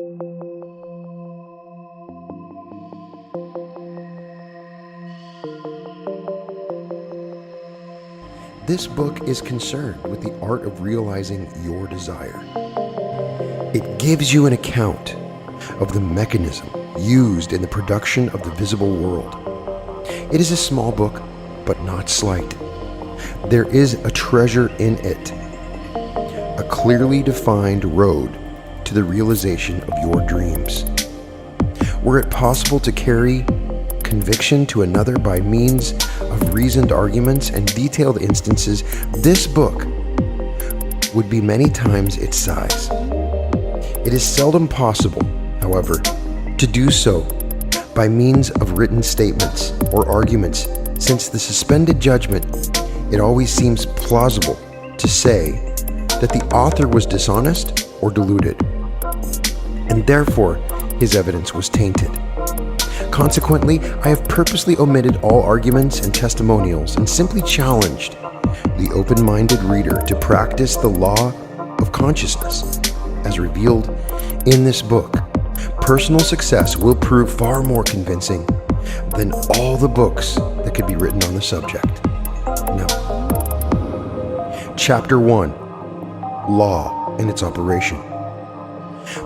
This book is concerned with the art of realizing your desire. It gives you an account of the mechanism used in the production of the visible world. It is a small book, but not slight. There is a treasure in it, a clearly defined road to the realization of your dreams. Were it possible to carry conviction to another by means of reasoned arguments and detailed instances, this book would be many times its size. It is seldom possible, however, to do so by means of written statements or arguments, since the suspended judgment, it always seems plausible to say that the author was dishonest or deluded, and therefore his evidence was tainted. Consequently, I have purposely omitted all arguments and testimonials and simply challenged the open-minded reader to practice the law of consciousness as revealed in this book. Personal success will prove far more convincing than all the books that could be written on the subject. Now, Chapter 1, Law and its Operation.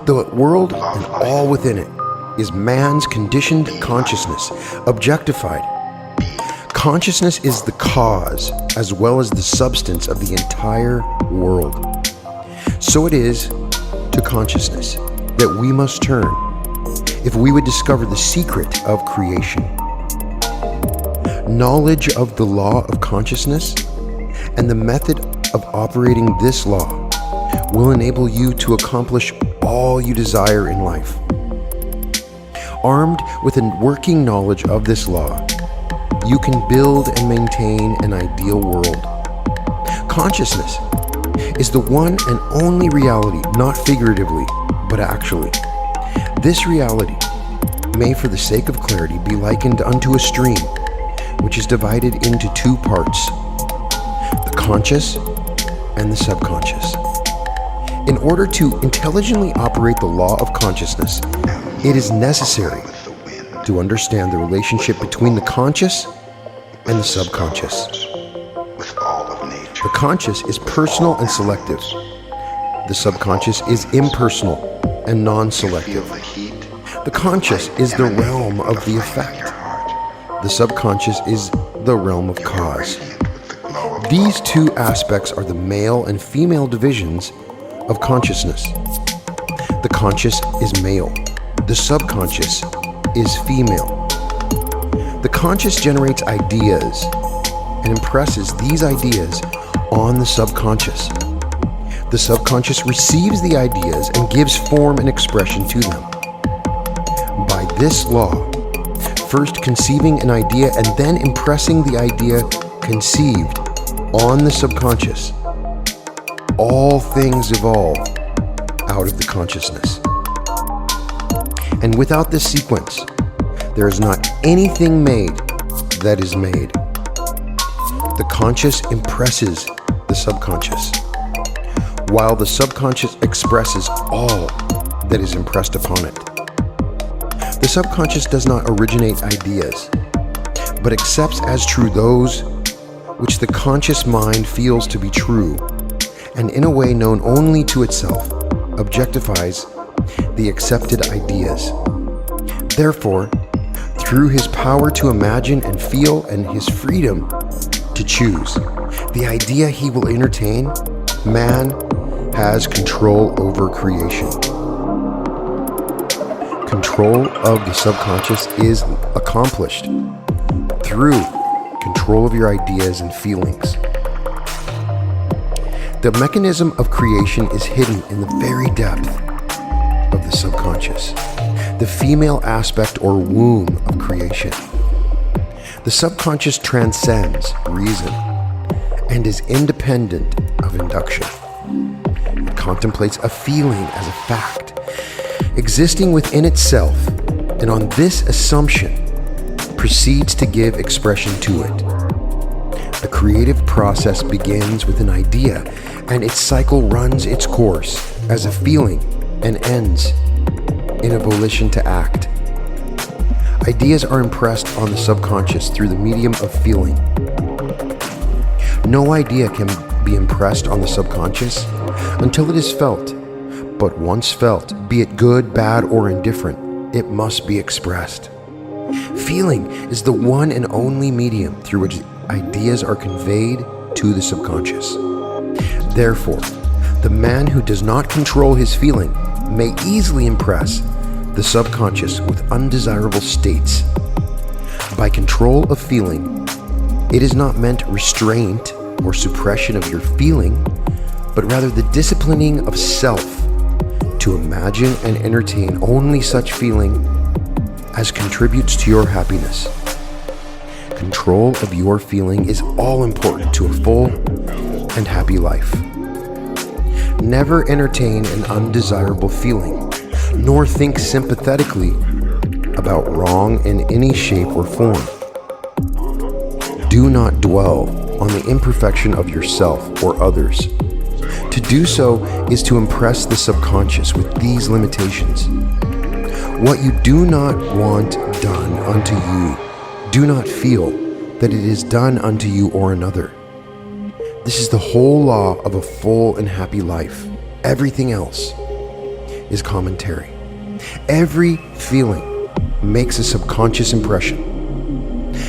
The world and all within it is man's conditioned consciousness, objectified. Consciousness is the cause as well as the substance of the entire world. So it is to consciousness that we must turn if we would discover the secret of creation. Knowledge of the law of consciousness and the method of operating this law will enable you to accomplish all you desire in life. Armed with a working knowledge of this law, you can build and maintain an ideal world. Consciousness is the one and only reality, not figuratively, but actually. This reality may, for the sake of clarity, be likened unto a stream, which is divided into two parts, the conscious and the subconscious. In order to intelligently operate the law of consciousness, it is necessary to understand the relationship between the conscious and the subconscious. The conscious is personal and selective. The subconscious is impersonal and non-selective. The conscious is the realm of the effect. The subconscious is the realm of cause. These two aspects are the male and female divisions of consciousness. The conscious is male. The subconscious is female. The conscious generates ideas and impresses these ideas on the subconscious. The subconscious receives the ideas and gives form and expression to them. By this law, first conceiving an idea and then impressing the idea conceived on the subconscious, all things evolve out of the consciousness. And without this sequence, there is not anything made that is made. The conscious impresses the subconscious, while the subconscious expresses all that is impressed upon it. The subconscious does not originate ideas, but accepts as true those which the conscious mind feels to be true, and in a way known only to itself, objectifies the accepted ideas. Therefore, through his power to imagine and feel and his freedom to choose the idea he will entertain, man has control over creation. Control of the subconscious is accomplished through control of your ideas and feelings. The mechanism of creation is hidden in the very depth of the subconscious, the female aspect or womb of creation. The subconscious transcends reason and is independent of induction. It contemplates a feeling as a fact, existing within itself, and on this assumption proceeds to give expression to it. The creative process begins with an idea, and its cycle runs its course as a feeling and ends in a volition to act. Ideas are impressed on the subconscious through the medium of feeling. No idea can be impressed on the subconscious until it is felt. But once felt, be it good, bad, or indifferent, it must be expressed. Feeling is the one and only medium through which ideas are conveyed to the subconscious. Therefore, the man who does not control his feeling may easily impress the subconscious with undesirable states. By control of feeling, it is not meant restraint or suppression of your feeling, but rather the disciplining of self to imagine and entertain only such feeling as contributes to your happiness. Control of your feeling is all important to a full and happy life. Never entertain an undesirable feeling, nor think sympathetically about wrong in any shape or form. Do not dwell on the imperfection of yourself or others. To do so is to impress the subconscious with these limitations. What you do not want done unto you, do not feel that it is done unto you or another. This is the whole law of a full and happy life. Everything else is commentary. Every feeling makes a subconscious impression,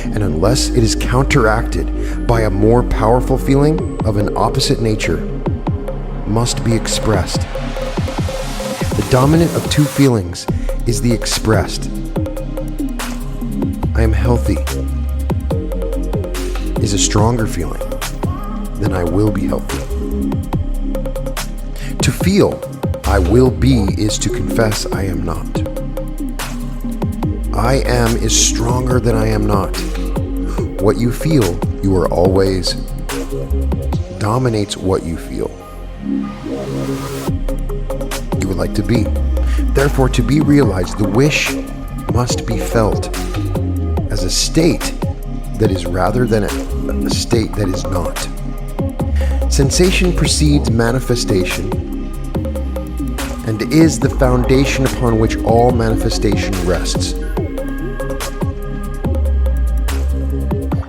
and unless it is counteracted by a more powerful feeling of an opposite nature, must be expressed. The dominant of two feelings is the expressed. I am healthy is a stronger feeling than I will be healthy. To feel I will be is to confess I am not. I am is stronger than I am not. What you feel, you are always, dominates what you feel. You would like to be. Therefore, to be realized, the wish must be felt as a state that is rather than a state that is not. Sensation precedes manifestation and is the foundation upon which all manifestation rests.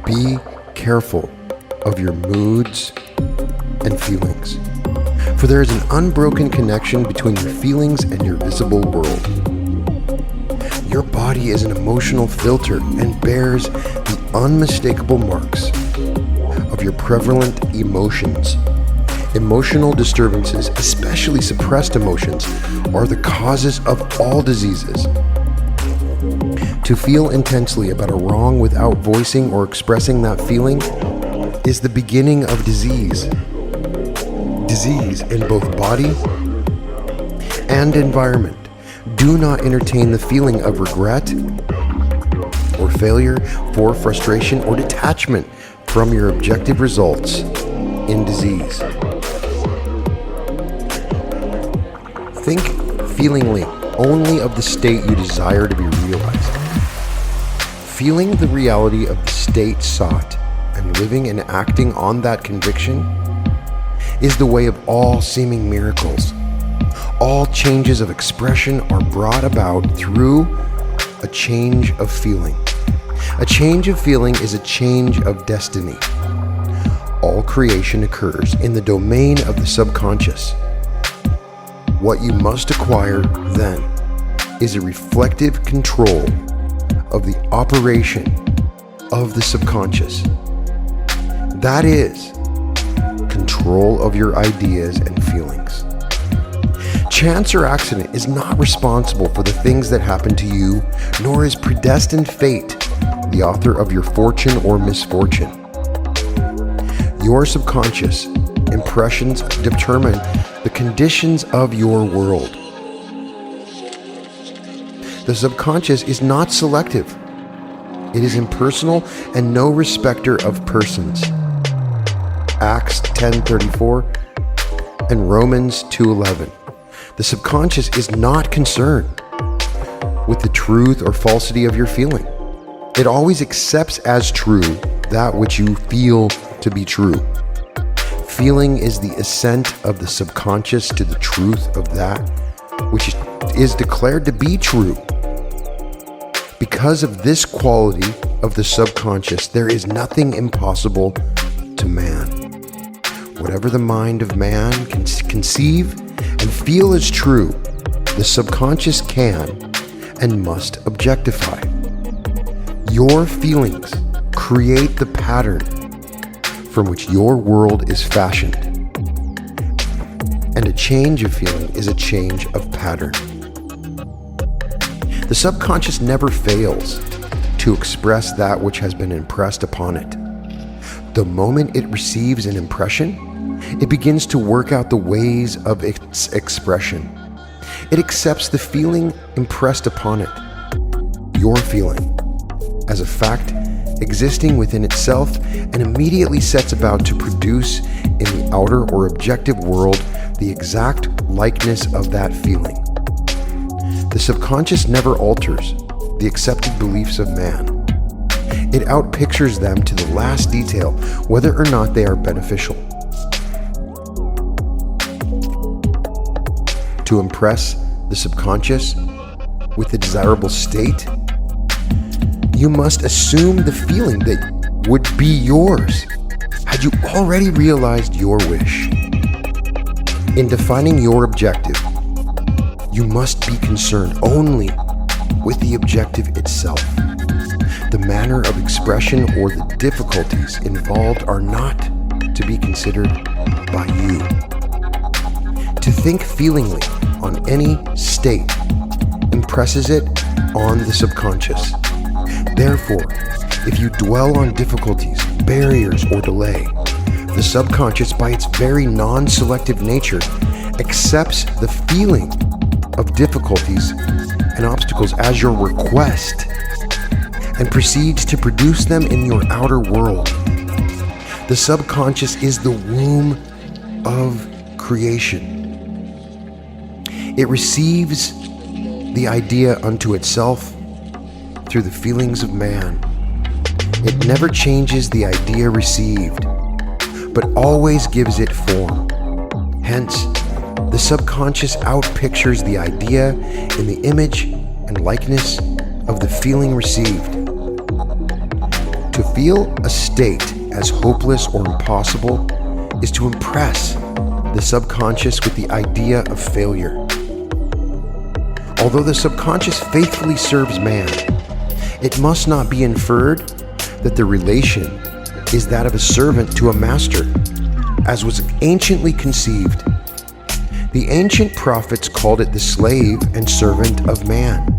Be careful of your moods and feelings, for there is an unbroken connection between your feelings and your visible world. Your body is an emotional filter and bears the unmistakable marks of your prevalent emotions. Emotional disturbances, especially suppressed emotions, are the causes of all diseases. To feel intensely about a wrong without voicing or expressing that feeling is the beginning of disease. Disease in both body and environment. Do not entertain the feeling of regret or failure, for frustration or detachment from your objective results in disease. Think feelingly only of the state you desire to be realized. Feeling the reality of the state sought and living and acting on that conviction is the way of all seeming miracles. All changes of expression are brought about through a change of feeling. A change of feeling is a change of destiny. All creation occurs in the domain of the subconscious. What you must acquire then is a reflective control of the operation of the subconscious. That is, control of your ideas and feelings. Chance or accident is not responsible for the things that happen to you, nor is predestined fate the author of your fortune or misfortune. Your subconscious impressions determine the conditions of your world. The subconscious is not selective. It is impersonal and no respecter of persons. Acts 10:34 and Romans 2:11. The subconscious is not concerned with the truth or falsity of your feeling. It always accepts as true that which you feel to be true. Feeling is the assent of the subconscious to the truth of that which is declared to be true. Because of this quality of the subconscious, there is nothing impossible to man. Whatever the mind of man can conceive and feel is true, the subconscious can and must objectify. Your feelings create the pattern from which your world is fashioned. And a change of feeling is a change of pattern. The subconscious never fails to express that which has been impressed upon it. The moment it receives an impression, it begins to work out the ways of its expression. It accepts the feeling impressed upon it, your feeling, as a fact existing within itself, and immediately sets about to produce in the outer or objective world the exact likeness of that feeling. The subconscious never alters the accepted beliefs of man. It outpictures them to the last detail, whether or not they are beneficial. To impress the subconscious with the desirable state, you must assume the feeling that would be yours had you already realized your wish. In defining your objective, you must be concerned only with the objective itself. The manner of expression or the difficulties involved are not to be considered by you. To think feelingly on any state impresses it on the subconscious. Therefore, if you dwell on difficulties, barriers, or delay, the subconscious, by its very non-selective nature, accepts the feeling of difficulties and obstacles as your request and proceeds to produce them in your outer world. The subconscious is the womb of creation. It receives the idea unto itself through the feelings of man. It never changes the idea received, but always gives it form. Hence, the subconscious outpictures the idea in the image and likeness of the feeling received. To feel a state as hopeless or impossible is to impress the subconscious with the idea of failure. Although the subconscious faithfully serves man, it must not be inferred that the relation is that of a servant to a master, as was anciently conceived. The ancient prophets called it the slave and servant of man.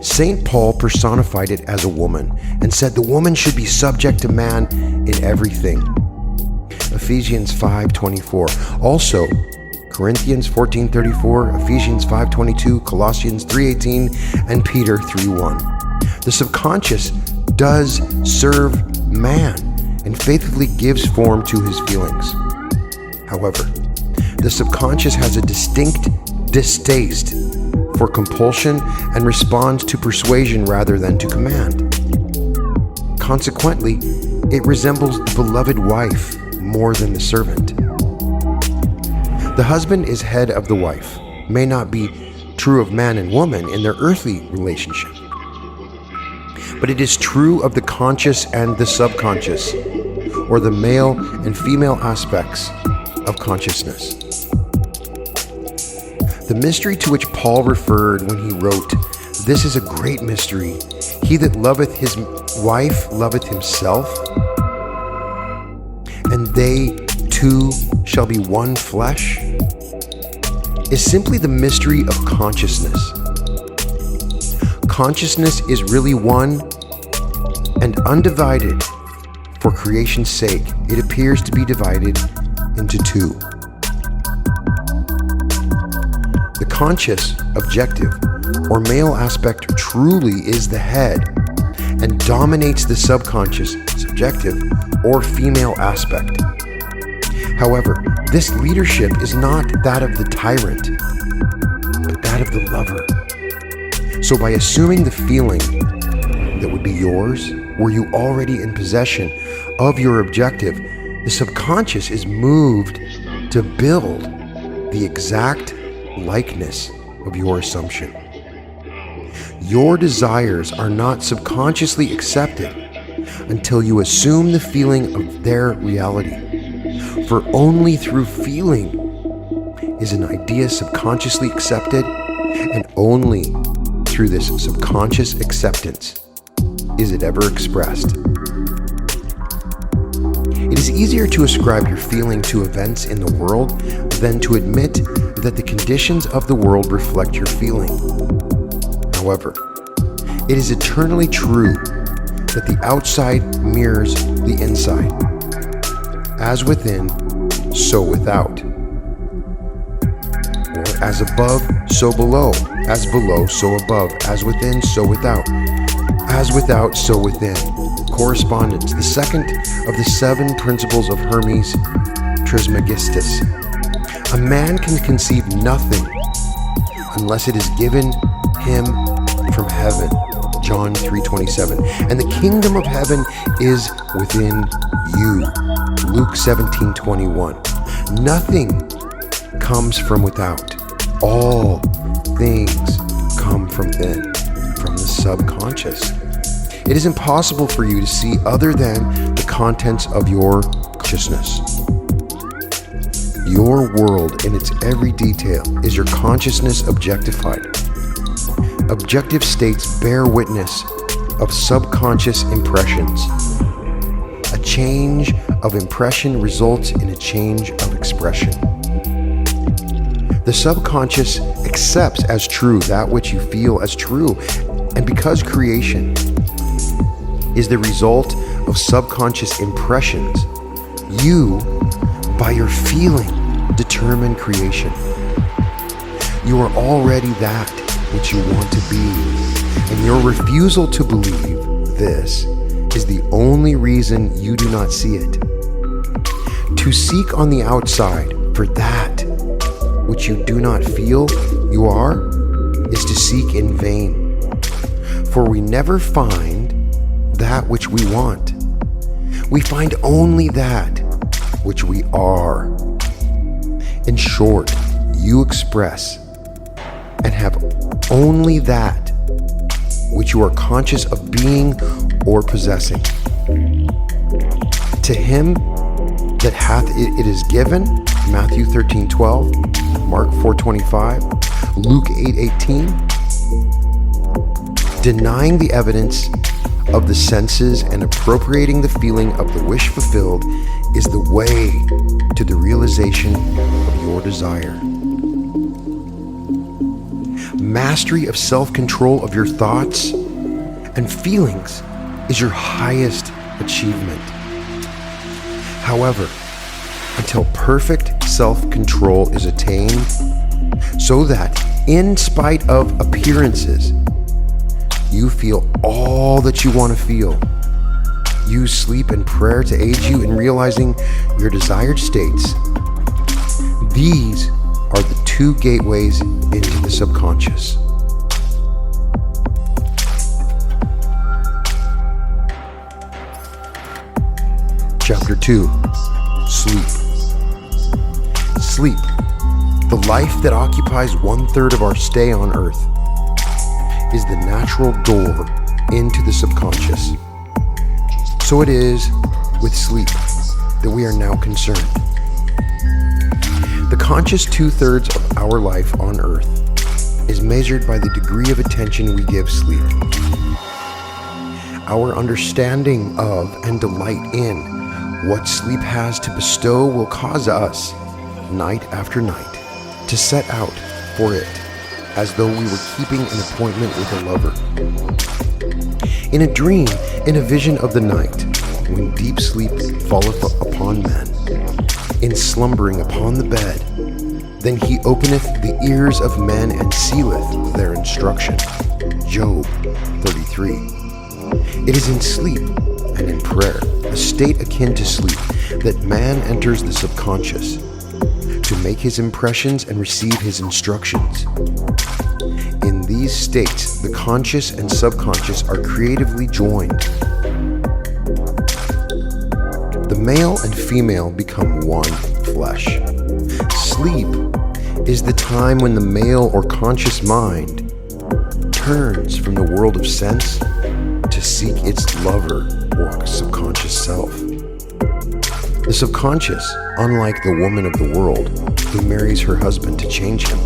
St. Paul personified it as a woman and said the woman should be subject to man in everything. Ephesians 5:24. Also, Corinthians 14:34, Ephesians 5:22, Colossians 3:18, and Peter 3:1. The subconscious does serve man and faithfully gives form to his feelings. However, the subconscious has a distinct distaste for compulsion and responds to persuasion rather than to command. Consequently, it resembles the beloved wife more than the servant. The husband is head of the wife may not be true of man and woman in their earthly relationship, but it is true of the conscious and the subconscious, or the male and female aspects of consciousness. The mystery to which Paul referred when he wrote, "This is a great mystery. He that loveth his wife loveth himself, and they two shall be one flesh," is simply the mystery of consciousness. Consciousness is really one and undivided. For creation's sake, it appears to be divided into two. The conscious, objective, or male aspect truly is the head and dominates the subconscious, subjective, or female aspect. However, this leadership is not that of the tyrant, but that of the lover. So by assuming the feeling that would be yours, were you already in possession of your objective, the subconscious is moved to build the exact likeness of your assumption. Your desires are not subconsciously accepted until you assume the feeling of their reality. For only through feeling is an idea subconsciously accepted, and only through this subconscious acceptance is it ever expressed. It is easier to ascribe your feeling to events in the world than to admit that the conditions of the world reflect your feeling. However, it is eternally true that the outside mirrors the inside. As within, so without. Or as above, so below. As below, so above. As within, so without. As without, so within. Correspondence, the second of the 7 principles of Hermes Trismegistus. A man can conceive nothing unless it is given him from heaven. John 3:27. And the kingdom of heaven is within you. Luke 17:21. Nothing comes from without. All things come from within, from the subconscious. It is impossible for you to see other than the contents of your consciousness. Your world in its every detail is your consciousness objectified. Objective states bear witness of subconscious impressions. A change of impression results in a change of expression. The subconscious accepts as true that which you feel as true, and because creation is the result of subconscious impressions, you, by your feeling, determine creation. You are already that which you want to be, and your refusal to believe this is the only reason you do not see it. To seek on the outside for that which you do not feel you are is to seek in vain, for we never find that which we want. We find only that which we are. In short, you express and have only that which you are conscious of being or possessing. To him that hath it is given, Matthew 13:12, Mark 4:25, Luke 8:18. Denying the evidence of the senses and appropriating the feeling of the wish fulfilled is the way to the realization of your desire. Mastery of self-control of your thoughts and feelings is your highest achievement. However, until perfect self-control is attained, so that in spite of appearances, you feel all that you want to feel, use sleep and prayer to aid you in realizing your desired states. These are the 2 gateways into the subconscious. Chapter 2. Sleep. Sleep, the life that occupies 1/3 of our stay on earth, is the natural door into the subconscious. So it is with sleep that we are now concerned. The conscious 2/3 of our life on earth is measured by the degree of attention we give sleep. Our understanding of and delight in what sleep has to bestow will cause us, night after night, to set out for it as though we were keeping an appointment with a lover. In a dream, in a vision of the night, when deep sleep falleth upon men, in slumbering upon the bed, then he openeth the ears of men and sealeth their instruction. Job 33. It is in sleep and in prayer, a state akin to sleep, that man enters the subconscious to make his impressions and receive his instructions. In these states, the conscious and subconscious are creatively joined. The male and female become one flesh. Sleep is the time when the male or conscious mind turns from the world of sense to seek its lover or subconscious self. The subconscious, unlike the woman of the world who marries her husband to change him,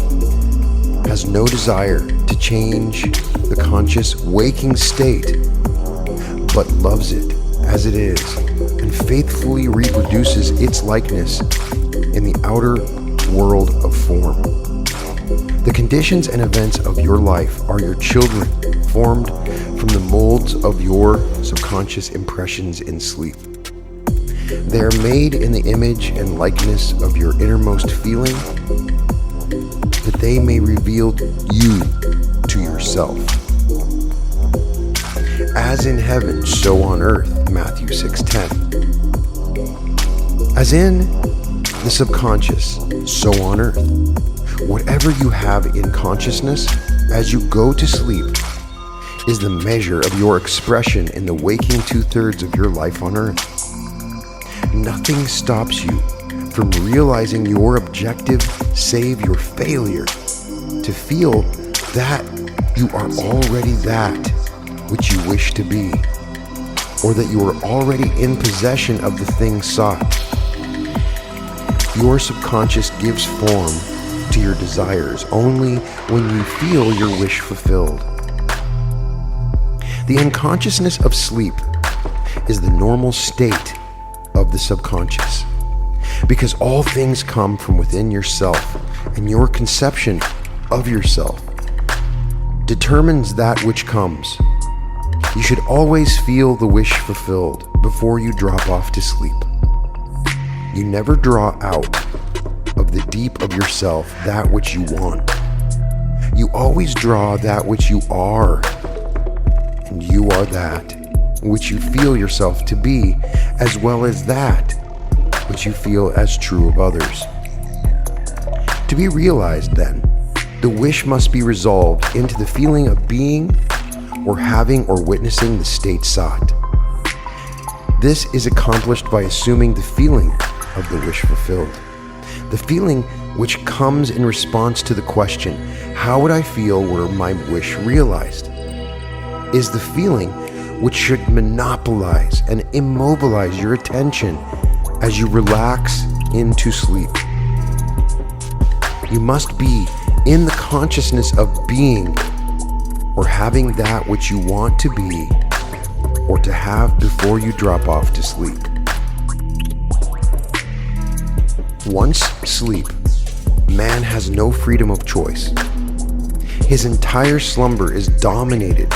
has no desire to change the conscious waking state, but loves it as it is and faithfully reproduces its likeness in the outer world of form. The conditions and events of your life are your children, formed from the molds of your subconscious impressions in sleep. They are made in the image and likeness of your innermost feeling, that they may reveal you to yourself. As in heaven, so on earth, Matthew 6:10. As in the subconscious, so on earth. Whatever you have in consciousness as you go to sleep is the measure of your expression in the waking 2/3 of your life on earth. Nothing stops you from realizing your objective save your failure to feel that you are already that which you wish to be, or that you are already in possession of the thing sought. Your subconscious gives form to your desires only when you feel your wish fulfilled. The unconsciousness of sleep is the normal state of the subconscious, because all things come from within yourself, and your conception of yourself determines that which comes. You should always feel the wish fulfilled before you drop off to sleep. You never draw out of the deep of yourself that which you want. You always draw that which you are, and you are that which you feel yourself to be, as well as that which you feel as true of others. To be realized, then, the wish must be resolved into the feeling of being or having or witnessing the state sought. This is accomplished by assuming the feeling of the wish fulfilled. The feeling which comes in response to the question, how would I feel were my wish realized, is the feeling which should monopolize and immobilize your attention as you relax into sleep. You must be in the consciousness of being or having that which you want to be or to have before you drop off to sleep. Once asleep, man has no freedom of choice. His entire slumber is dominated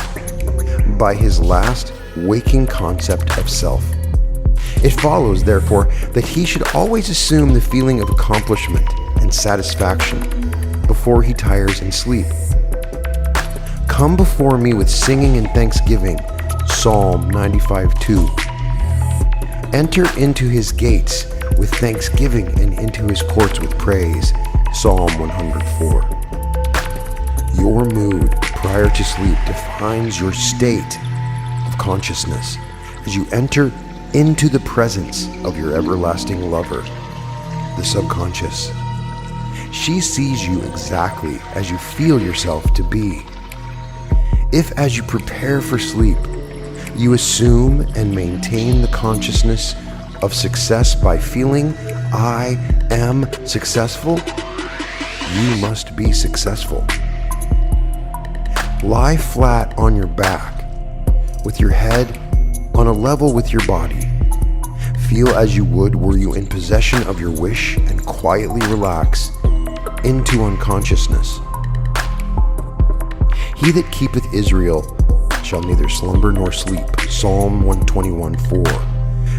by his last waking concept of self. It follows, therefore, that he should always assume the feeling of accomplishment and satisfaction before he tires in sleep. Come before me with singing and thanksgiving, Psalm 95:2. Enter into his gates with thanksgiving and into his courts with praise, Psalm 104. Your mood prior to sleep defines your state of consciousness as you enter into the presence of your everlasting lover, the subconscious. She sees you exactly as you feel yourself to be. If, as you prepare for sleep, you assume and maintain the consciousness of success by feeling, I am successful, you must be successful. Lie flat on your back, with your head on a level with your body. Feel as you would were you in possession of your wish and quietly relax into unconsciousness. He that keepeth Israel shall neither slumber nor sleep, Psalm 121:4.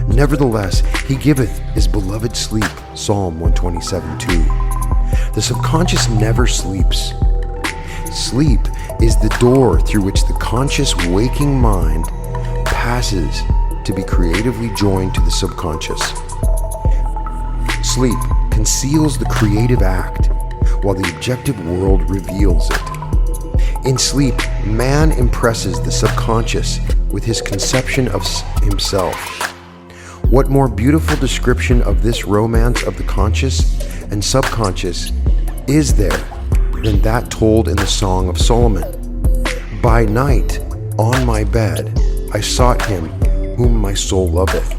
Nevertheless, he giveth his beloved sleep, Psalm 127:2. The subconscious never sleeps. Sleep is the door through which the conscious waking mind passes to be creatively joined to the subconscious. Sleep conceals the creative act, while the objective world reveals it. In sleep, man impresses the subconscious with his conception of himself. What more beautiful description of this romance of the conscious and subconscious is there than that told in the Song of Solomon? By night, on my bed, I sought him whom my soul loveth.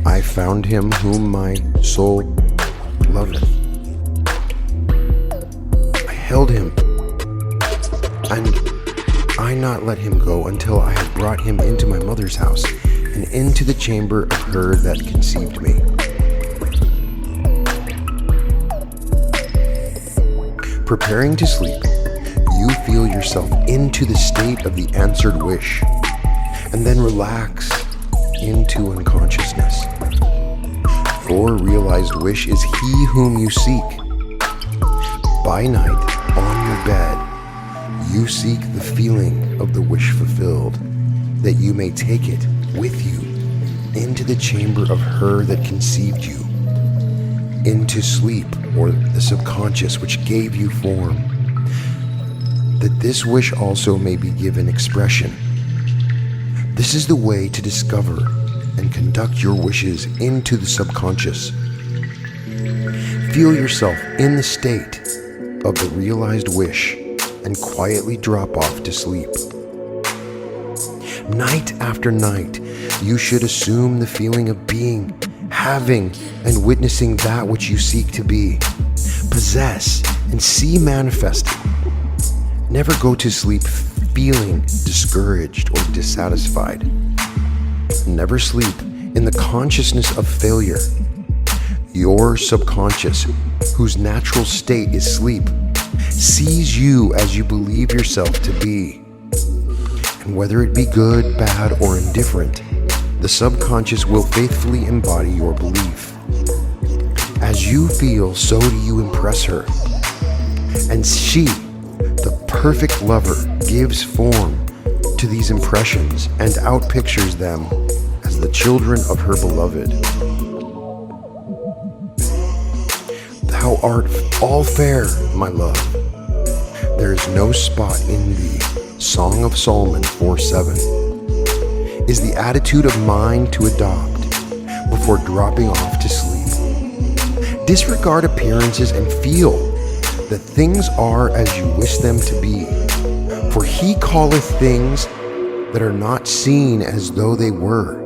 I found him whom my soul loveth. I held him, and I not let him go until I had brought him into my mother's house, and into the chamber of her that conceived me. Preparing to sleep, you feel yourself into the state of the answered wish, and then relax into unconsciousness. Your realized wish is he whom you seek. By night, on your bed, you seek the feeling of the wish fulfilled, that you may take it with you into the chamber of her that conceived you, into sleep, or the subconscious which gave you form, that this wish also may be given expression. This is the way to discover and conduct your wishes into the subconscious. Feel yourself in the state of the realized wish and quietly drop off to sleep. Night after night, you should assume the feeling of being, having, and witnessing that which you seek to be, possess, and see manifested. Never go to sleep feeling discouraged or dissatisfied. Never sleep in the consciousness of failure. Your subconscious, whose natural state is sleep, sees you as you believe yourself to be. And whether it be good, bad, or indifferent, the subconscious will faithfully embody your belief. As you feel, so do you impress her. And she, the perfect lover, gives form to these impressions and outpictures them as the children of her beloved. Thou art all fair, my love. There is no spot in thee. Song of Solomon 4:7 is the attitude of mind to adopt before dropping off to sleep. Disregard appearances and feel that things are as you wish them to be. For he calleth things that are not seen as though they were,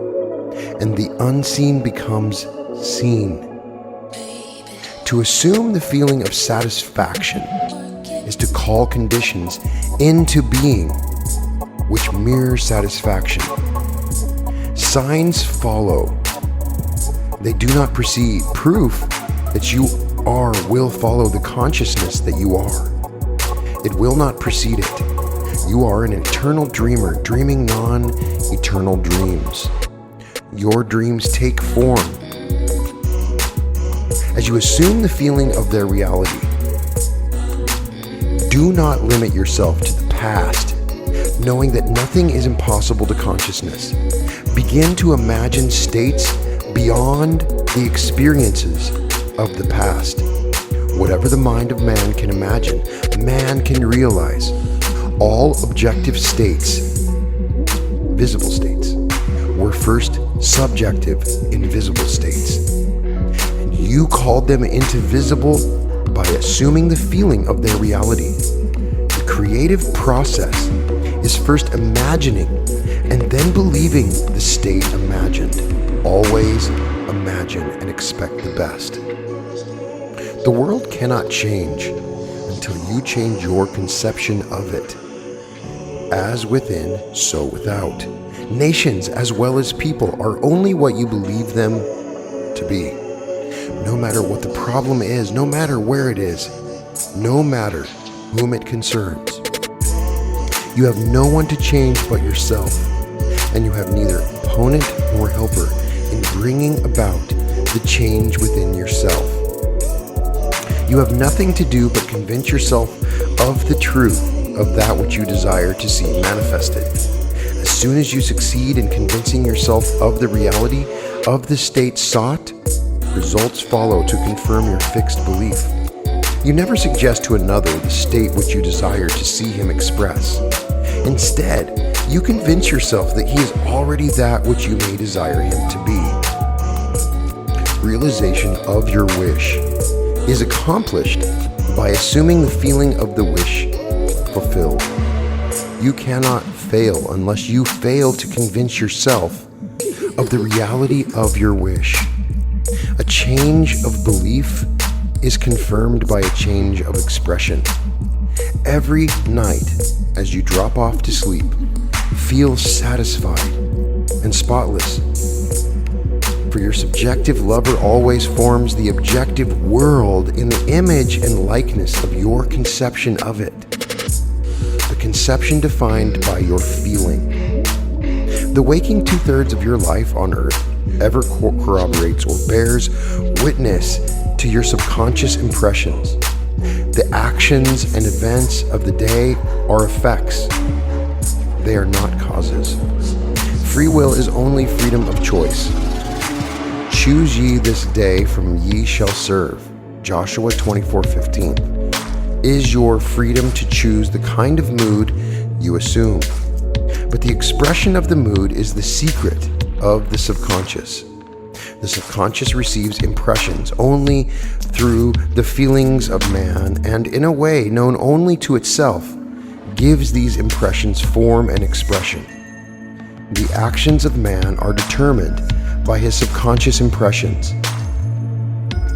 and the unseen becomes seen. To assume the feeling of satisfaction is to call conditions into being which mirror satisfaction. Signs follow. They do not precede. Proof that you are will follow the consciousness that you are. It will not precede it. You are an eternal dreamer, dreaming non-eternal dreams. Your dreams take form as you assume the feeling of their reality. Do not limit yourself to the past, knowing that nothing is impossible to consciousness. Begin to imagine states beyond the experiences of the past. Whatever the mind of man can imagine, man can realize. All objective states, visible states, were first subjective, invisible states. And you called them into visible by assuming the feeling of their reality. The creative process is first imagining and then believing the state imagined. Always imagine and expect the best. The world cannot change until you change your conception of it. As within, so without. Nations as well as people are only what you believe them to be. No matter what the problem is, no matter where it is, no matter whom it concerns. You have no one to change but yourself, and you have neither opponent nor helper in bringing about the change within yourself. You have nothing to do but convince yourself of the truth of that which you desire to see manifested. As soon as you succeed in convincing yourself of the reality of the state sought, results follow to confirm your fixed belief. You never suggest to another the state which you desire to see him express. Instead, you convince yourself that he is already that which you may desire him to be. Realization of your wish is accomplished by assuming the feeling of the wish fulfilled. You cannot fail unless you fail to convince yourself of the reality of your wish. A change of belief is confirmed by a change of expression. Every night, as you drop off to sleep, feel satisfied and spotless. For your subjective lover always forms the objective world in the image and likeness of your conception of it. The conception defined by your feeling. The waking 2/3 of your life on earth ever corroborates or bears witness to your subconscious impressions. The actions and events of the day are effects. They are not causes. Free will is only freedom of choice. Choose ye this day from ye shall serve. Joshua 24:15. Is your freedom to choose the kind of mood you assume. But the expression of the mood is the secret of the subconscious. The subconscious receives impressions only through the feelings of man, and in a way known only to itself, gives these impressions form and expression. The actions of man are determined by his subconscious impressions,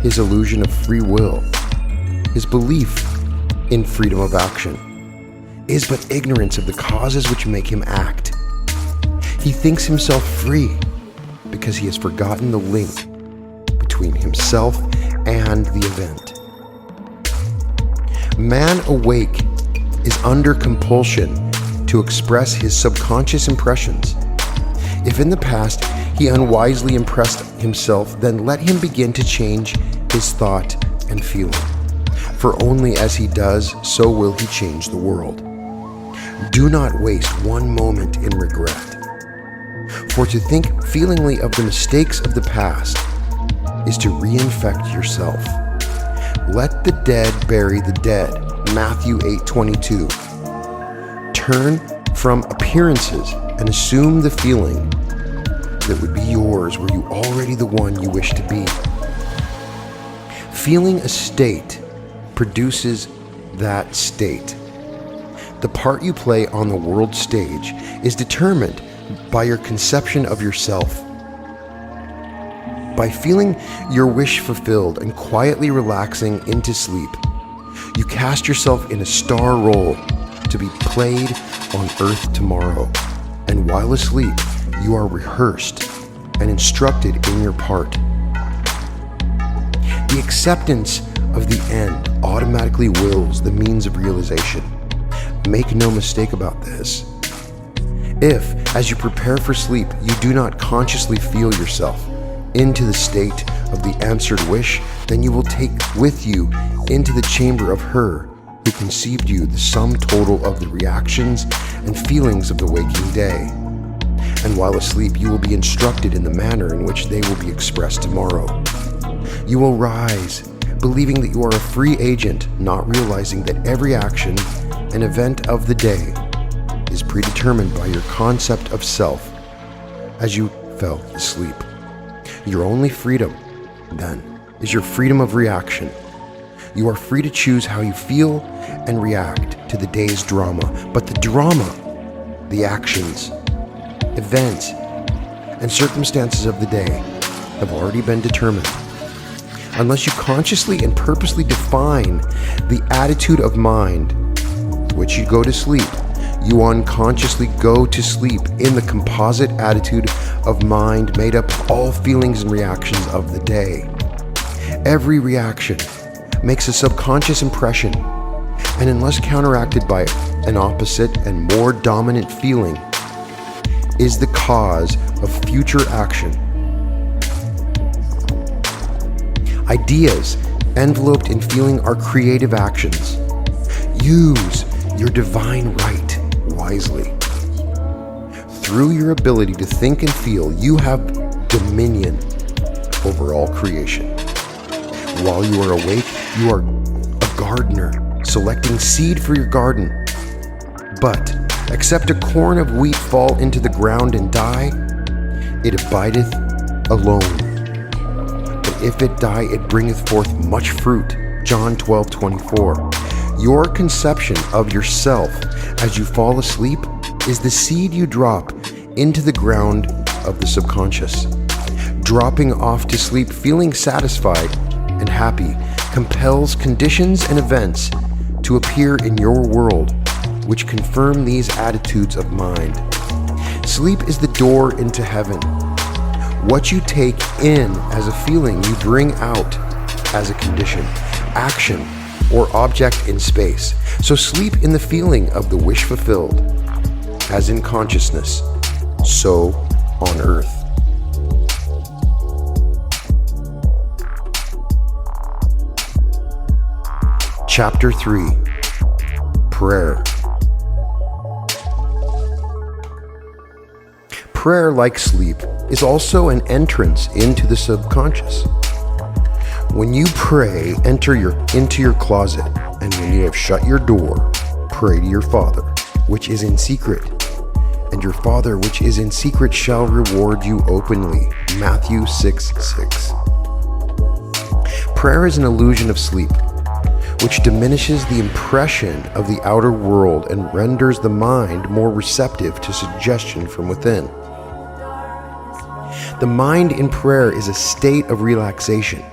his illusion of free will, his belief in freedom of action, is but ignorance of the causes which make him act. He thinks himself free because he has forgotten the link between himself and the event. Man awake is under compulsion to express his subconscious impressions. If in the past he unwisely impressed himself, then let him begin to change his thought and feeling. For only as he does, so will he change the world. Do not waste one moment in regret. For to think feelingly of the mistakes of the past is to reinfect yourself. Let the dead bury the dead. Matthew 8:22. Turn from appearances and assume the feeling that would be yours were you already the one you wish to be. Feeling a state produces that state. The part you play on the world stage is determined by your conception of yourself. By feeling your wish fulfilled and quietly relaxing into sleep, you cast yourself in a star role to be played on earth tomorrow. And while asleep, you are rehearsed and instructed in your part. The acceptance of the end automatically wills the means of realization. Make no mistake about this. If, as you prepare for sleep, you do not consciously feel yourself into the state of the answered wish, then you will take with you into the chamber of her who conceived you the sum total of the reactions and feelings of the waking day. And while asleep, you will be instructed in the manner in which they will be expressed tomorrow. You will rise, believing that you are a free agent, not realizing that every action and event of the day is predetermined by your concept of self as you fell asleep. Your only freedom, then, is your freedom of reaction. You are free to choose how you feel and react to the day's drama, but the drama, the actions, events, and circumstances of the day have already been determined. Unless you consciously and purposely define the attitude of mind with which you go to sleep, you unconsciously go to sleep in the composite attitude of mind made up of all feelings and reactions of the day. Every reaction makes a subconscious impression, and unless counteracted by an opposite and more dominant feeling, is the cause of future action. Ideas enveloped in feeling are creative actions. Use your divine right wisely. Through your ability to think and feel, you have dominion over all creation. While you are awake, you are a gardener, selecting seed for your garden. But, except a corn of wheat fall into the ground and die, it abideth alone. But if it die, it bringeth forth much fruit. John 12:24. Your conception of yourself as you fall asleep is the seed you drop into the ground of the subconscious. Dropping off to sleep feeling satisfied and happy compels conditions and events to appear in your world which confirm these attitudes of mind. Sleep is the door into heaven. What you take in as a feeling, you bring out as a condition, action, or object in space. So sleep in the feeling of the wish fulfilled, as in consciousness, so on earth. Chapter 3. Prayer. Prayer, like sleep, is also an entrance into the subconscious. When you pray, enter into your closet, and when you have shut your door, pray to your Father, which is in secret, and your Father which is in secret shall reward you openly. Matthew 6:6. Prayer is an illusion of sleep, which diminishes the impression of the outer world and renders the mind more receptive to suggestion from within. The mind in prayer is a state of relaxation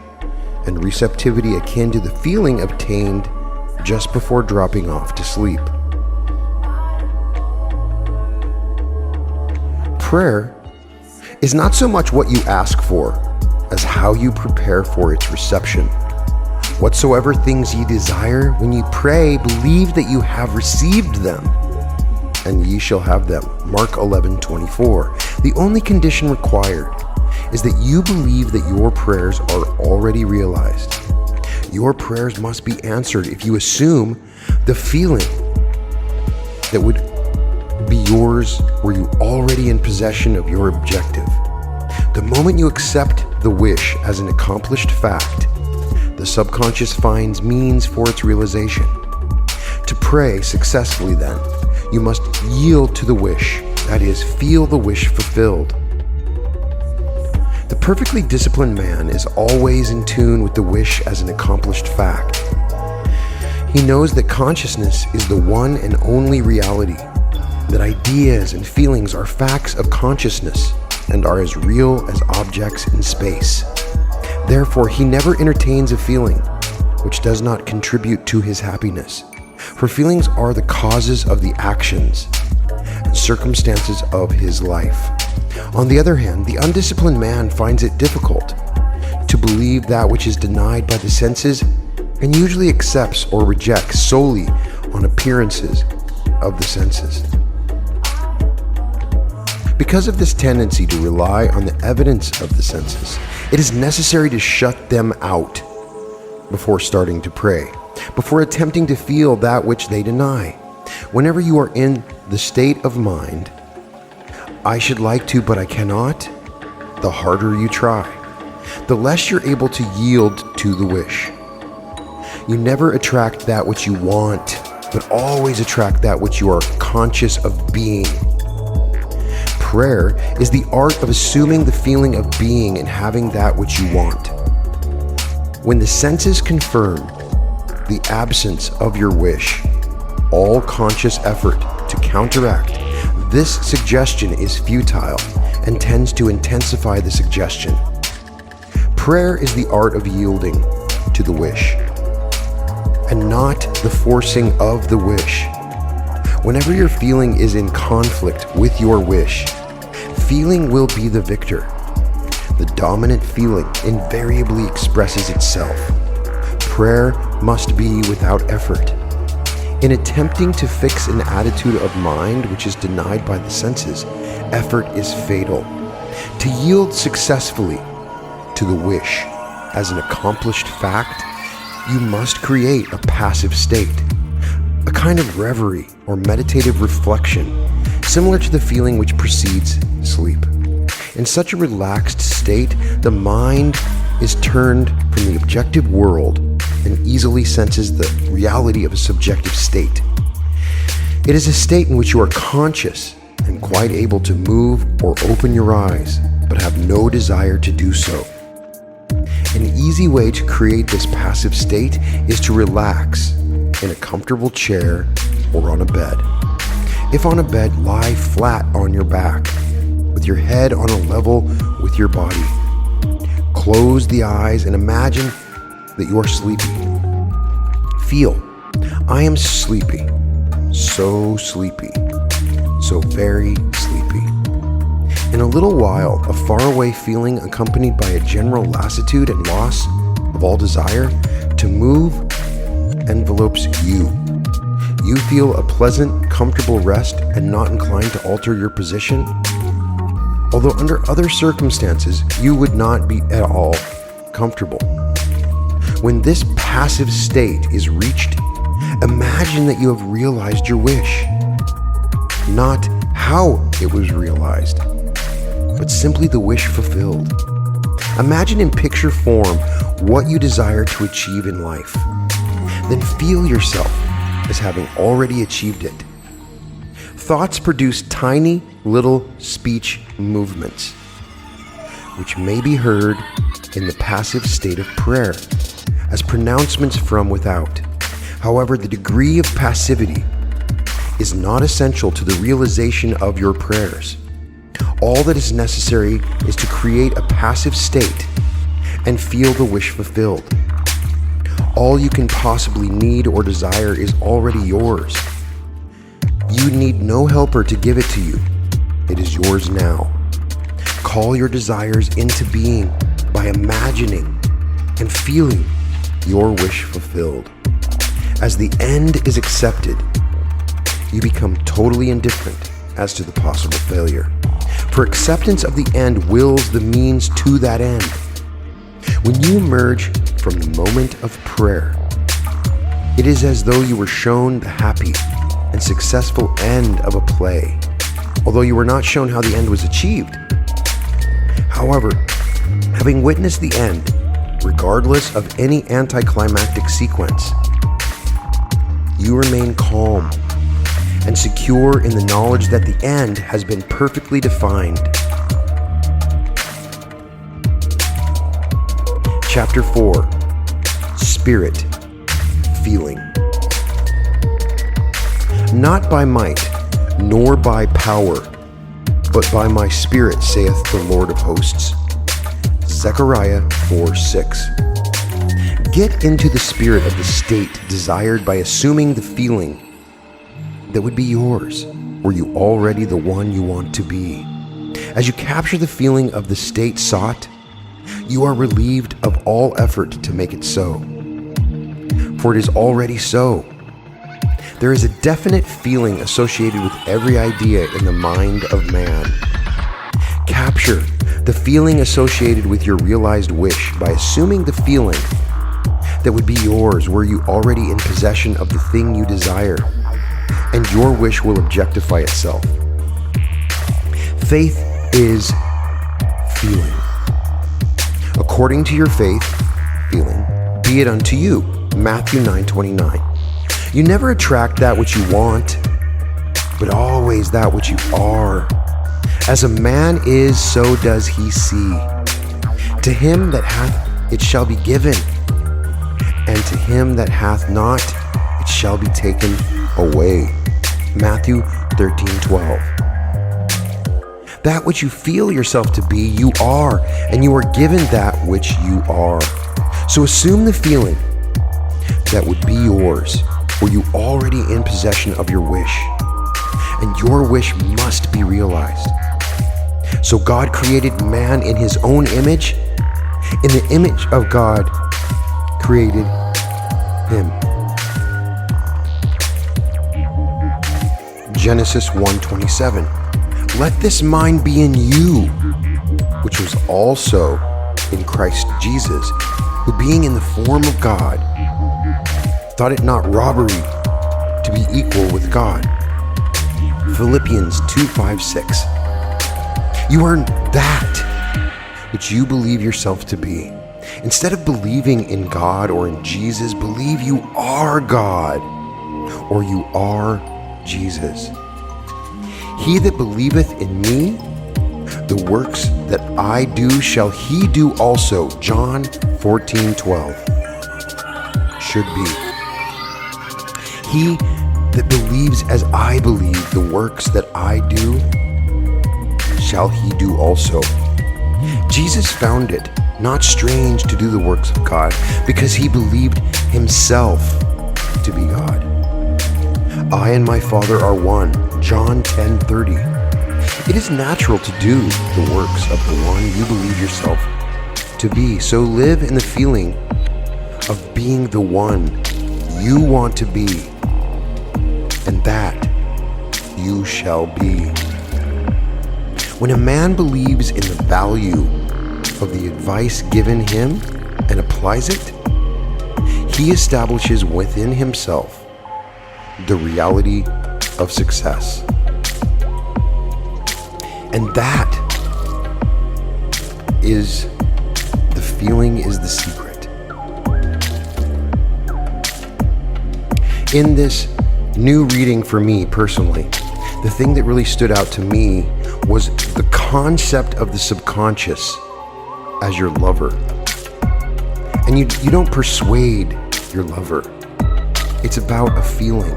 and receptivity akin to the feeling obtained just before dropping off to sleep. Prayer is not so much what you ask for as how you prepare for its reception. Whatsoever things ye desire, when ye pray, believe that you have received them, and ye shall have them. Mark 11:24. The only condition required is that you believe that your prayers are already realized. Your prayers must be answered if you assume the feeling that would be yours were you already in possession of your objective. The moment you accept the wish as an accomplished fact, the subconscious finds means for its realization. To pray successfully, then, you must yield to the wish, that is, feel the wish fulfilled. The perfectly disciplined man is always in tune with the wish as an accomplished fact. He knows that consciousness is the one and only reality, that ideas and feelings are facts of consciousness and are as real as objects in space. Therefore, he never entertains a feeling which does not contribute to his happiness, for feelings are the causes of the actions and circumstances of his life. On the other hand, the undisciplined man finds it difficult to believe that which is denied by the senses and usually accepts or rejects solely on appearances of the senses. Because of this tendency to rely on the evidence of the senses, it is necessary to shut them out before starting to pray, before attempting to feel that which they deny. Whenever you are in the state of mind, I should like to, but I cannot, the harder you try, the less you're able to yield to the wish. You never attract that which you want, but always attract that which you are conscious of being. Prayer is the art of assuming the feeling of being and having that which you want. When the senses confirm the absence of your wish, all conscious effort to counteract this suggestion is futile and tends to intensify the suggestion. Prayer is the art of yielding to the wish, and not the forcing of the wish. Whenever your feeling is in conflict with your wish, feeling will be the victor. The dominant feeling invariably expresses itself. Prayer must be without effort. In attempting to fix an attitude of mind which is denied by the senses, effort is fatal. To yield successfully to the wish as an accomplished fact, you must create a passive state, a kind of reverie or meditative reflection, similar to the feeling which precedes sleep. In such a relaxed state, the mind is turned from the objective world and easily senses the reality of a subjective state. It is a state in which you are conscious and quite able to move or open your eyes, but have no desire to do so. An easy way to create this passive state is to relax in a comfortable chair or on a bed. If on a bed, lie flat on your back with your head on a level with your body. Close the eyes and imagine that you are sleepy. Feel, I am sleepy, so sleepy, so very sleepy. In a little while, a faraway feeling accompanied by a general lassitude and loss of all desire to move envelopes you. You feel a pleasant, comfortable rest and not inclined to alter your position. Although under other circumstances, you would not be at all comfortable. When this passive state is reached, imagine that you have realized your wish. Not how it was realized, but simply the wish fulfilled. Imagine in picture form what you desire to achieve in life. Then feel yourself as having already achieved it. Thoughts produce tiny little speech movements, which may be heard in the passive state of prayer as pronouncements from without. However, the degree of passivity is not essential to the realization of your prayers. All that is necessary is to create a passive state and feel the wish fulfilled. All you can possibly need or desire is already yours. You need no helper to give it to you. It is yours now. Call your desires into being by imagining and feeling your wish fulfilled. As the end is accepted, you become totally indifferent as to the possible failure. For acceptance of the end wills the means to that end. When you emerge from the moment of prayer, it is as though you were shown the happy and successful end of a play, although you were not shown how the end was achieved. However, having witnessed the end, regardless of any anticlimactic sequence, you remain calm and secure in the knowledge that the end has been perfectly defined. Chapter 4, Spirit, Feeling. Not by might, nor by power, but by my Spirit, saith the Lord of hosts. Zechariah 4:6. Get into the spirit of the state desired by assuming the feeling that would be yours, were you already the one you want to be. As you capture the feeling of the state sought, you are relieved of all effort to make it so, for it is already so. There is a definite feeling associated with every idea in the mind of man. Capture the feeling associated with your realized wish by assuming the feeling that would be yours were you already in possession of the thing you desire, and your wish will objectify itself. Faith is feeling. According to your faith, feeling, be it unto you. Matthew 9:29. You never attract that which you want, but always that which you are. As a man is, so does he see. To him that hath, it shall be given, and to him that hath not, it shall be taken away. Matthew 13:12. That which you feel yourself to be, you are, and you are given that which you are. So assume the feeling that would be yours, were you already in possession of your wish, and your wish must be realized. So God created man in his own image. In the image of God created him. Genesis 1:27. Let this mind be in you, which was also in Christ Jesus, who being in the form of God, thought it not robbery to be equal with God. Philippians 2:5-6. You are that which you believe yourself to be. Instead of believing in God or in Jesus, believe you are God, or you are Jesus. He that believeth in me, the works that I do shall he do also. John 14:12. Should be. He that believes as I believe, the works that I do shall he do also. Jesus found it not strange to do the works of God because he believed himself to be God. I and my Father are one. John 10:30. It is natural to do the works of the one you believe yourself to be. So live in the feeling of being the one you want to be, and that you shall be. When a man believes in the value of the advice given him and applies it, he establishes within himself the reality of success. And that is the feeling, is the secret. In this new reading for me personally, the thing that really stood out to me was the concept of the subconscious as your lover. And you don't persuade your lover. It's about a feeling.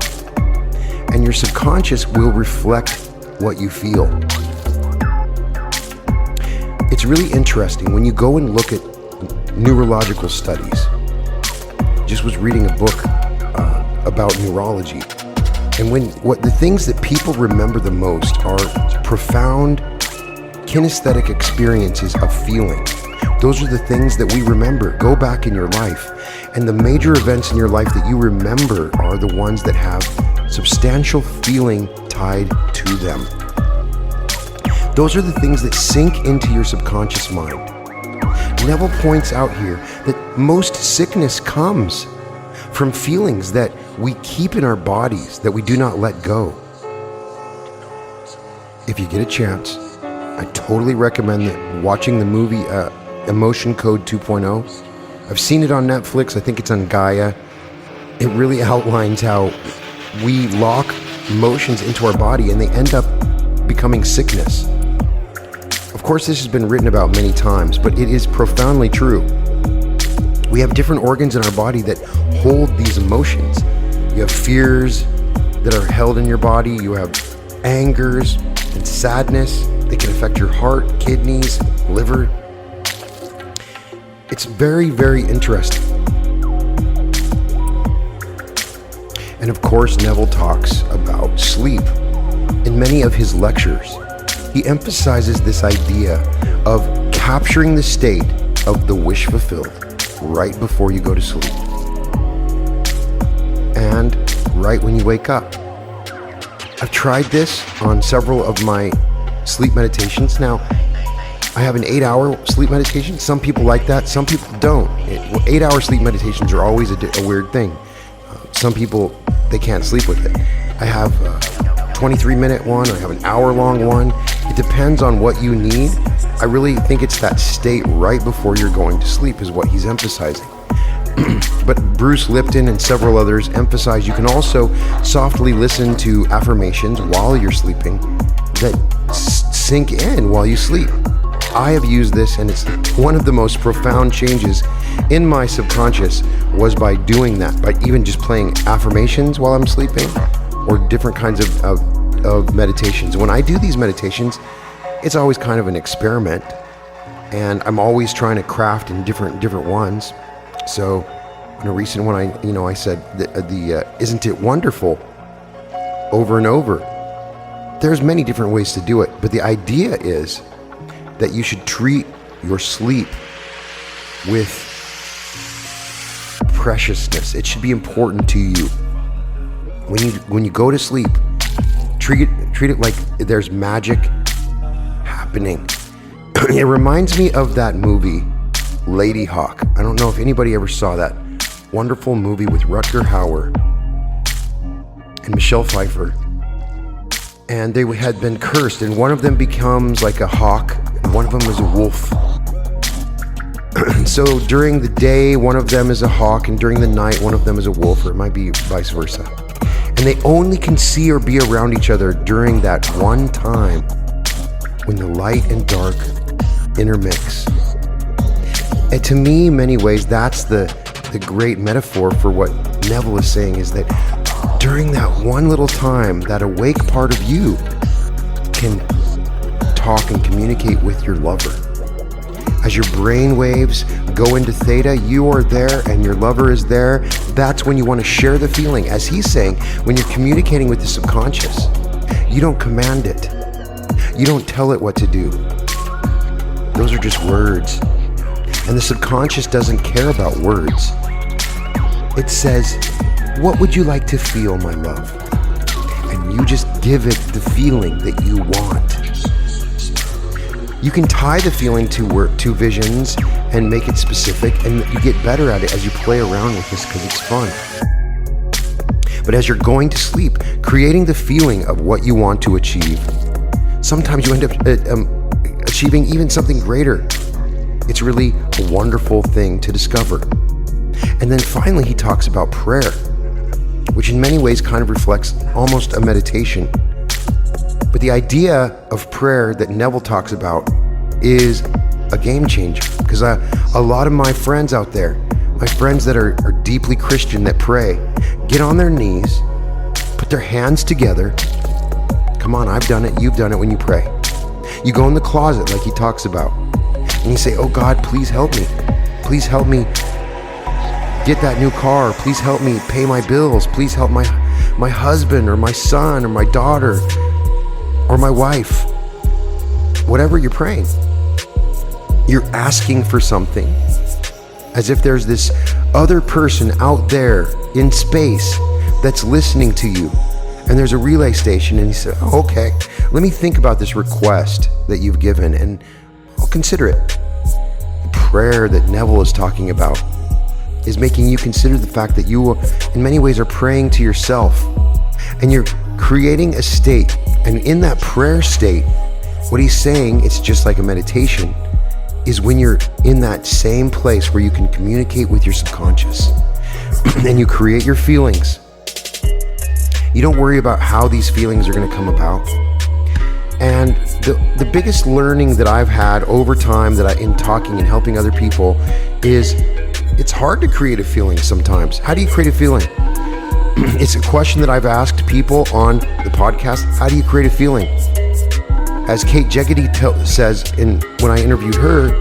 And your subconscious will reflect what you feel. It's really interesting when you go and look at neurological studies. Just was reading a book about neurology. And what the things that people remember the most are profound kinesthetic experiences of feeling. Those are the things that we remember. Go back in your life, and the major events in your life that you remember are the ones that have substantial feeling tied to them. Those are the things that sink into your subconscious mind. Neville points out here that most sickness comes from feelings that we keep in our bodies that we do not let go. If you get a chance, I totally recommend watching the movie Emotion Code 2.0. I've seen it on Netflix. I think it's on Gaia. It really outlines how we lock emotions into our body and they end up becoming sickness. Of course, this has been written about many times, but it is profoundly true. We have different organs in our body that hold these emotions. You have fears that are held in your body. You have angers and sadness. They can affect your heart, kidneys, liver. It's very, very interesting. And of course, Neville talks about sleep. In many of his lectures, he emphasizes this idea of capturing the state of the wish fulfilled right before you go to sleep and right when you wake up. I've tried this on several of my sleep meditations. Now, I have an 8-hour sleep meditation. Some people like that, some people don't. 8-hour sleep meditations are always a weird thing. Some people, they can't sleep with it. I have a 23-minute one, I have an hour-long one. It depends on what you need. I really think it's that state right before you're going to sleep is what he's emphasizing. But Bruce Lipton and several others emphasize you can also softly listen to affirmations while you're sleeping that sink in while you sleep. I have used this, and it's one of the most profound changes in my subconscious was by doing that, by even just playing affirmations while I'm sleeping or different kinds of meditations. When I do these meditations, it's always kind of an experiment, and I'm always trying to craft in different ones. So in a recent one, I said the isn't it wonderful over and over. There's many different ways to do it, but the idea is that you should treat your sleep with preciousness. It should be important to you. When you go to sleep, treat it like there's magic happening. It reminds me of that movie, Lady Hawk. I don't know if anybody ever saw that wonderful movie with Rutger Hauer and Michelle Pfeiffer. And they had been cursed, and one of them becomes like a hawk, and one of them is a wolf. So during the day, one of them is a hawk, and during the night, one of them is a wolf, or it might be vice versa. And they only can see or be around each other during that one time when the light and dark intermix. And to me, in many ways, that's the great metaphor for what Neville is saying, is that during that one little time, that awake part of you can talk and communicate with your lover. As your brain waves go into theta, you are there and your lover is there. That's when you want to share the feeling. As he's saying, when you're communicating with the subconscious, you don't command it. You don't tell it what to do. Those are just words. And the subconscious doesn't care about words. It says, what would you like to feel, my love? And you just give it the feeling that you want. You can tie the feeling to visions and make it specific, and you get better at it as you play around with this because it's fun. But as you're going to sleep, creating the feeling of what you want to achieve, sometimes you end up achieving even something greater. It's really a wonderful thing to discover. And then finally, he talks about prayer, which in many ways kind of reflects almost a meditation. But the idea of prayer that Neville talks about is a game changer, because a lot of my friends out there, my friends that are deeply Christian that pray, get on their knees, put their hands together. Come on, I've done it, you've done it when you pray. You go in the closet like he talks about, and you say, oh God, please help me. Please help me get that new car. Please help me pay my bills. Please help my husband or my son or my daughter or my wife. Whatever you're praying, you're asking for something, as if there's this other person out there in space that's listening to you. And there's a relay station, and he said, oh, okay, let me think about this request that you've given and I'll consider it. The prayer that Neville is talking about is making you consider the fact that you, in many ways, are praying to yourself, and you're creating a state. And in that prayer state, what he's saying, it's just like a meditation, is when you're in that same place where you can communicate with your subconscious and you create your feelings. You don't worry about how these feelings are going to come about. And the biggest learning that I've had over time in talking and helping other people is it's hard to create a feeling sometimes. How do you create a feeling? It's a question that I've asked people on the podcast. How do you create a feeling? As Kate Jeggedy says when I interviewed her,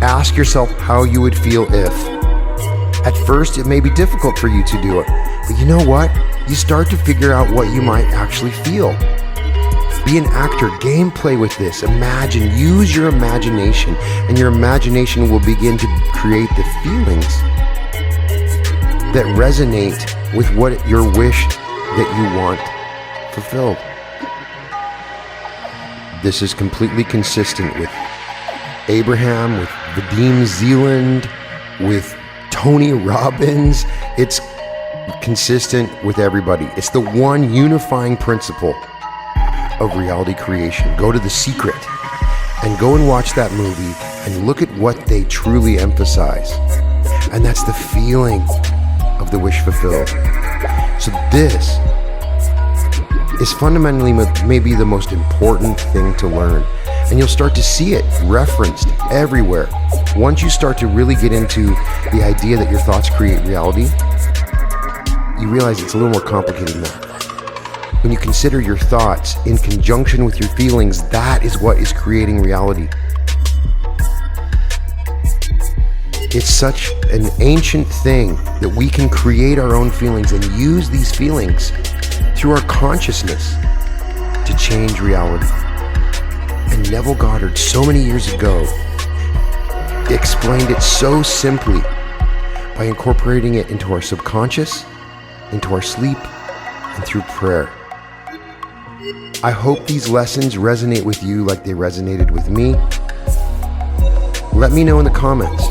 ask yourself how you would feel if. At first, it may be difficult for you to do it, but you know what? You start to figure out what you might actually feel. Be an actor, gameplay with this. Imagine, use your imagination, and your imagination will begin to create the feelings that resonate with what your wish that you want fulfilled. This is completely consistent with Abraham, with Vadim Zealand, with Tony Robbins. It's consistent with everybody. It's the one unifying principle of reality creation. Go to The Secret and go and watch that movie and look at what they truly emphasize. And that's the feeling of the wish fulfilled. So this is fundamentally maybe the most important thing to learn. And you'll start to see it referenced everywhere. Once you start to really get into the idea that your thoughts create reality, you realize it's a little more complicated than that. When you consider your thoughts in conjunction with your feelings, that is what is creating reality. It's such an ancient thing that we can create our own feelings and use these feelings through our consciousness to change reality. And Neville Goddard, so many years ago, explained it so simply by incorporating it into our subconscious, into our sleep, and through prayer. I hope these lessons resonate with you like they resonated with me. Let me know in the comments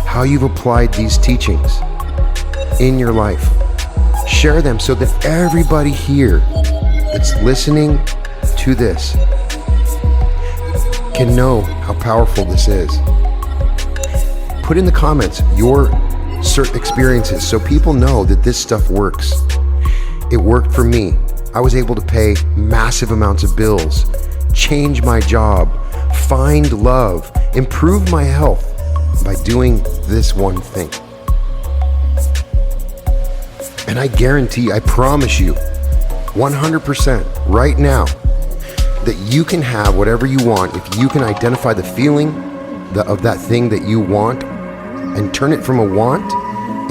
how you've applied these teachings in your life. Share them so that everybody here that's listening to this can know how powerful this is. Put in the comments your experiences so people know that this stuff works. It worked for me. I was able to pay massive amounts of bills change my job, find love, improve my health by doing this one thing. And I guarantee, I promise you, 100% right now, that you can have whatever you want if you can identify the feeling of that thing that you want and turn it from a want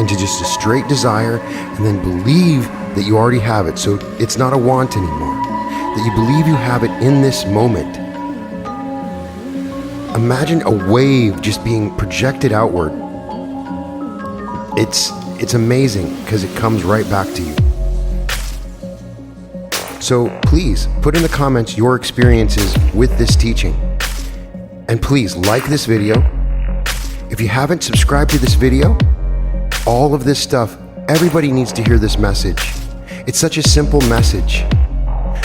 into just a straight desire, and then believe that you already have it. So it's not a want anymore, that you believe you have it in this moment. Imagine a wave just being projected outward. It's amazing because it comes right back to you. So please put in the comments your experiences with this teaching. And please like this video. If you haven't subscribed to this video, all of this stuff, everybody needs to hear this message. It's such a simple message,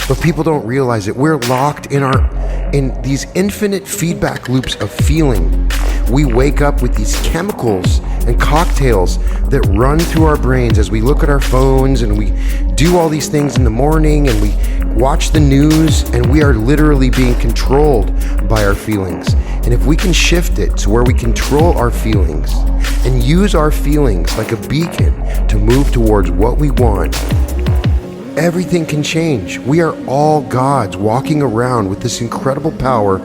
but people don't realize it. We're locked in these infinite feedback loops of feeling. We wake up with these chemicals and cocktails that run through our brains as we look at our phones, and we do all these things in the morning, and we watch the news, and we are literally being controlled by our feelings. And if we can shift it to where we control our feelings and use our feelings like a beacon to move towards what we want, everything can change. We are all gods walking around with this incredible power,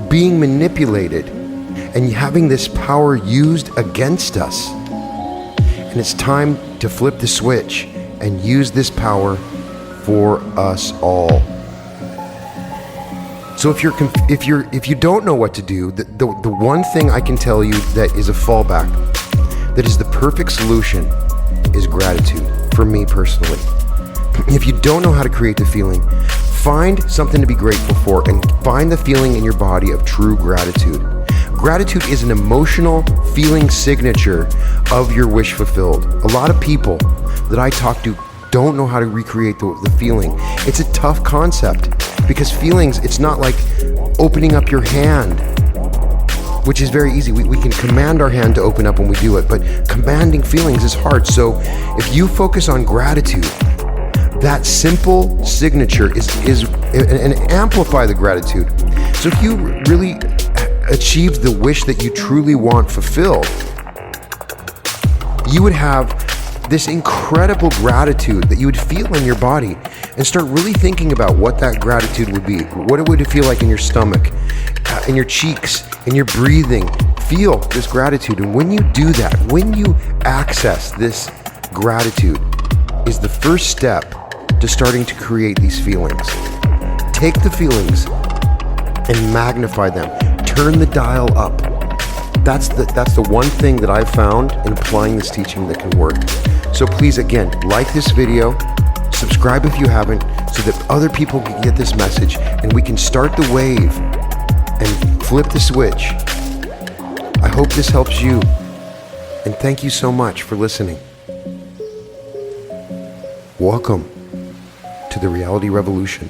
being manipulated and having this power used against us. And it's time to flip the switch and use this power for us all. So if you don't know what to do, the one thing I can tell you that is a fallback, that is the perfect solution, is gratitude, for me personally. If you don't know how to create the feeling, find something to be grateful for and find the feeling in your body of true gratitude. Gratitude is an emotional feeling signature of your wish fulfilled. A lot of people that I talk to don't know how to recreate the feeling. It's a tough concept because feelings, it's not like opening up your hand, which is very easy. We can command our hand to open up when we do it, but commanding feelings is hard. So if you focus on gratitude, that simple signature and amplify the gratitude. So if you really achieved the wish that you truly want fulfilled, you would have this incredible gratitude that you would feel in your body, and start really thinking about what that gratitude would be, what it would feel like in your stomach, in your cheeks, in your breathing. Feel this gratitude. And when you do that, when you access this gratitude, is the first step to starting to create these feelings. Take the feelings and magnify them. Turn the dial up. That's the one thing that I've found in applying this teaching that can work. So please, again, like this video, subscribe if you haven't, so that other people can get this message and we can start the wave and flip the switch. I hope this helps you, and thank you so much for listening. Welcome to the Reality Revolution.